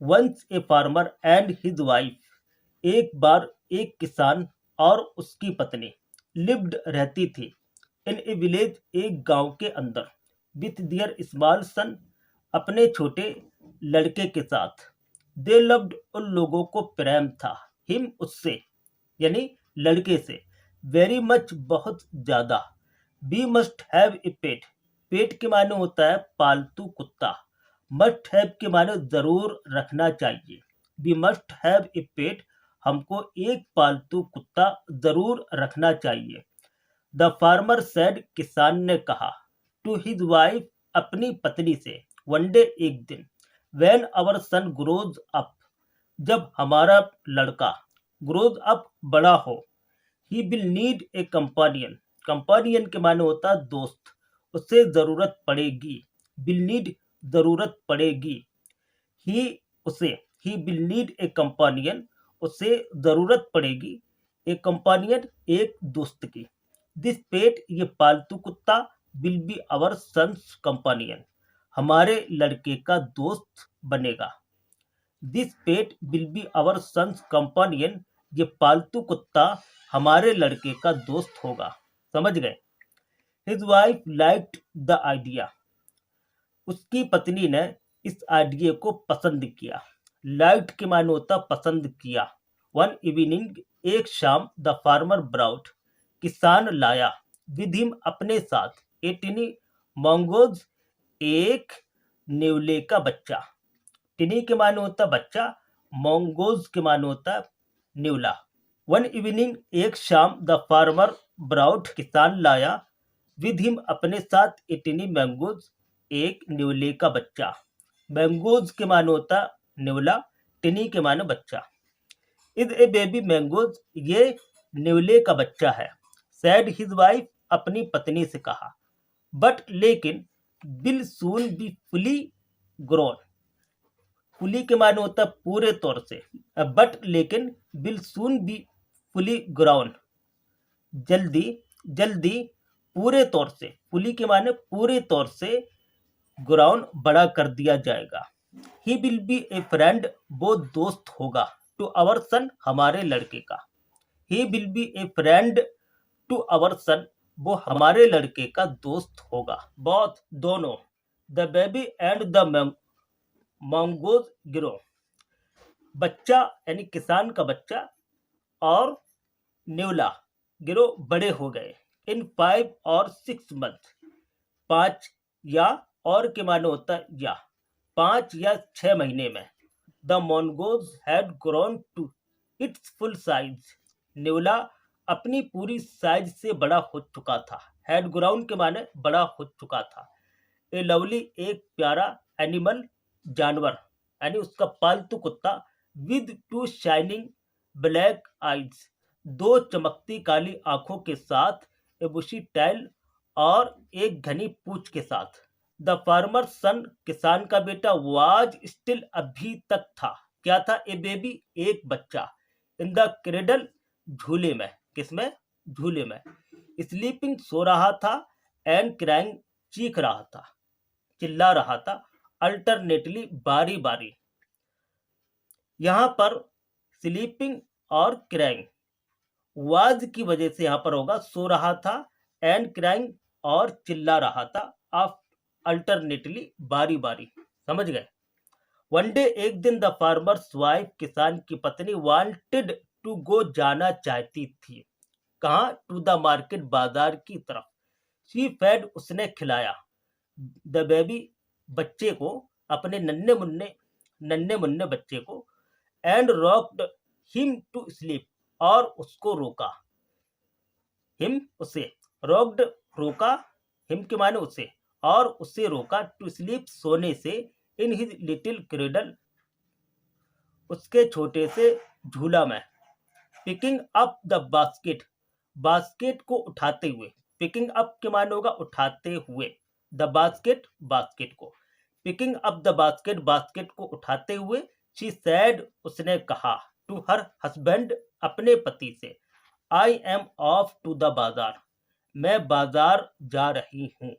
Once a farmer and his wife, एक बार एक किसान और उसकी पत्नी लिव्ड रहती थी इन ए विलेज, एक गांव के अंदर, विथ दियर स्मॉल सन, अपने छोटे लड़के के साथ। दे लव्ड, उन लोगों को प्रेम था, हिम उससे, यानी लड़के से, वेरी मच बहुत ज्यादा। वी मस्ट हैव ए पेट, पेट के माने होता है पालतू कुत्ता, मस्ट हैव के माने जरूर रखना चाहिए। वी मस्ट हैव ए पेट, हमको एक पालतू कुत्ता जरूर रखना चाहिए। द फार्मर सेड, किसान ने कहा, टू हिज वाइफ, अपनी पत्नी से, वन डे, एक दिन, when our son grows up, जब हमारा लड़का, ग्रोज अप, बड़ा हो, he will need a companion, companion के माने होता है दोस्त, उससे जरूरत पड़ेगी, विल नीड, जरूरत पड़ेगी, ही, उसे, ही विल नीड ए कंपानियन, उसे जरूरत पड़ेगी, ए कंपानियन, एक दोस्त की। दिस पेट, ये पालतू कुत्ता, will be our son's companion, हमारे लड़के का दोस्त बनेगा। This pet will be our son's companion, ये पालतू कुत्ता हमारे लड़के का दोस्त होगा। समझ गए? His wife liked the idea, उसकी पत्नी ने इस आइडिया को पसंद किया। लाइक्ड के माने होता पसंद किया। वन इवनिंग, एक शाम, द फार्मर ब्राउट, किसान लाया, विद हिम, अपने साथ, ए टिनी मंगोज, एक नेवले का बच्चा। टिनी के माने होता बच्चा, मंगोज के माने होता नेवला। वन इवनिंग, एक शाम, द फार्मर ब्राउट, किसान लाया, विद हिम, अपने साथ, ए टिनी मैंगोज, एक नेवले का बच्चा। मैंगोज के माने होता नेवला, टिनी के माने बच्चा। इज ए बेबी मैंगोज, ये नेवले का बच्चा है। सैड हिज वाइफ, अपनी पत्नी से कहा। बट लेकिन, will soon be fully grown, fully के माने होता है पूरे तौर से, बट लेकिन, will soon be fully ground, जल्दी, जल्दी, पूरे तौर से, फुली के माने पूरे तौर से, ग्राउंड, बड़ा कर दिया जाएगा। He will be a friend, वो दोस्त होगा, टू आवर सन, हमारे लड़के का। He will be a friend to our son, वो हमारे लड़के का दोस्त होगा। बहुत, दोनों, the baby and the mongoose grow, बच्चा यानी किसान का बच्चा और नेवला ग्रो, बड़े हो गए। इन 5 और 6 मंथ, 5 या, और के माने होता है या, 5 या 6 महीने में। The mongoose had grown to its full size, नेवला अपनी पूरी साइज से बड़ा हो चुका था। हैड ग्राउंड के माने बड़ा हो चुका था। ए लवली, एक प्यारा, एनिमल, जानवर, यानी उसका पालतू कुत्ता, विद 2 शाइनिंग ब्लैक आइज, 2 चमकती काली आंखों के साथ, ए बुशी टैल, और एक घनी पूंछ के साथ। द फार्मर सन, किसान का बेटा, वाज स्टिल, अभी तक था, क्या था? ए बेबी, एक बच्चा, इन द क्रेडल, झूले में, किसमें? झूले में, स्लीपिंग, सो रहा था, एंड क्राइंग, चीख रहा था, चिल्ला रहा था, अल्टरनेटली, बारी बारी। यहां पर स्लीपिंग और क्राइंग, वाज की वजह से यहां पर होगा सो रहा था, एंड क्राइंग, और चिल्ला रहा था, ऑफ, अल्टरनेटली, बारी बारी। समझ गए? वन डे, एक दिन, द फार्मर्स वाइफ, किसान की पत्नी, वांटेड टू गो, जाना चाहती थी। कहाँ? टू द मार्केट, बाजार की तरफ। शी फेड, उसने खिलाया, द बेबी, बच्चे को, अपने नन्हे मुन्ने बच्चे को, and rocked him to sleep, और उसको रोका, हिम, उसे, रॉक्ड, रोका, हिम के माने उसे, और उसे रोका, टू स्लीप, सोने से, इन हिज लिटिल क्रेडल, उसके छोटे से झूला में। Picking up the basket, basket को उठाते हुए, पिकिंग अप के माने होगा उठाते हुए, द बास्केट, बास्केट को, picking up the basket, basket को उठाते हुए। शी सैड, उसने कहा, टू हर हस्बैंड, अपने पति से, I am off to the bazaar, मैं बाजार जा रही हूँ।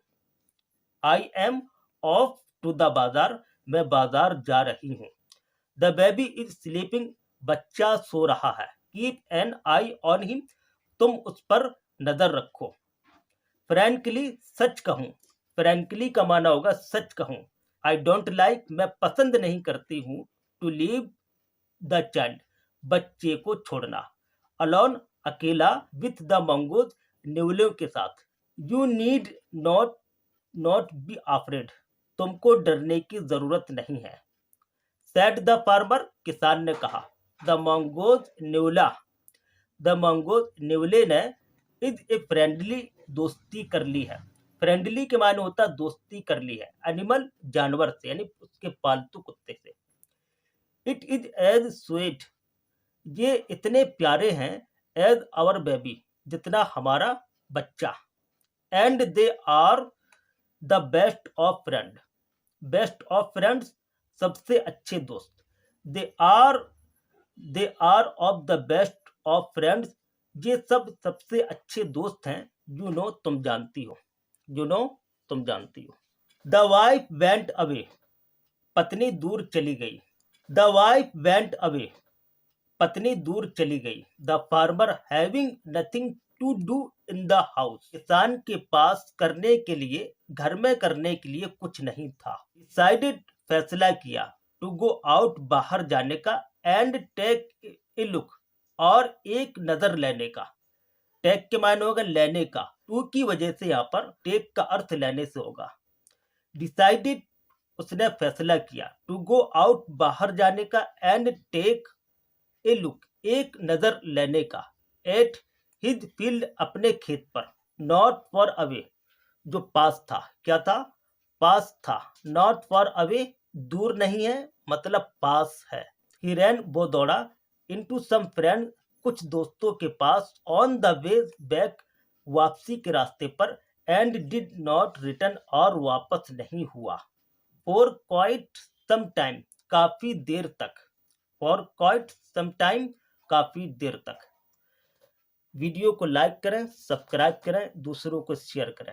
I am off to the bazaar, मैं बाजार जा रही हूँ। द बेबी इज स्लीपिंग, बच्चा सो रहा है। Keep an I on him, तुम उस पर नजर रखो। फ्रैंकली, सच कहूँ, फ्रैंकली का माना होगा सच कहूँ। आई डोंट लाइक, मैं पसंद नहीं करती हूँ। टू लीव द चाइल्ड, बच्चे को छोड़ना। अलोन, अकेला। विथ द मंगोज, न्यूलियों के साथ। You need not not be afraid, तुमको डरने की जरूरत नहीं है। सेड द फार्मर, किसान ने कहा। द मंगोज न्यूला, द मंगोज न्यूले ने इज ए फ्रेंडली, दोस्ती कर ली है। फ्रेंडली के माने होता दोस्ती कर ली है। एनिमल, जानवर से, यानी उसके पालतू कुत्ते से। इट इज एज स्वीट, ये इतने प्यारे हैं। एज आवर बेबी, जितना हमारा बच्चा। And they are the best of friend, best of friends, सबसे अच्छे दोस्त। They are they are of the best of friends, ये सब सबसे अच्छे दोस्त हैं। यू नो, तुम जानती हो। यू नो, तुम जानती हो। द वाइफ वेंट अवे, पत्नी दूर चली गई। द वाइफ वेंट अवे, पत्नी दूर चली गई। The farmer having nothing to do in the house, किसान के पास करने के लिए, घर में करने के लिए कुछ नहीं था। डिसाइडेड, फैसला किया। टू गो आउट, बाहर जाने का। एंड टेक ए लुक, और एक नजर लेने का। टेक के मायने होगा लेने का। टू की वजह से यहाँ पर टेक का अर्थ लेने से होगा। डिसाइडेड, उसने फैसला किया। टू गो आउट, बाहर जाने का। एंड टेक ए लुक, एक नजर लेने का। एट हिज फील्ड, अपने खेत पर। नॉट फॉर अवे, जो पास था। क्या था? पास था। नॉट फॉर अवे, दूर नहीं है, मतलब पास है। ही रैन, वो दौड़ा। इनटू सम फ्रेंड, कुछ दोस्तों के पास। ऑन द वे बैक, वापसी के रास्ते पर। एंड डिड नॉट रिटर्न, और वापस नहीं हुआ। फॉर क्वाइट सम टाइम, काफी देर तक। फॉर क्वाइट सम टाइम, काफी देर तक। वीडियो को लाइक करें, सब्सक्राइब करें, दूसरों को शेयर करें।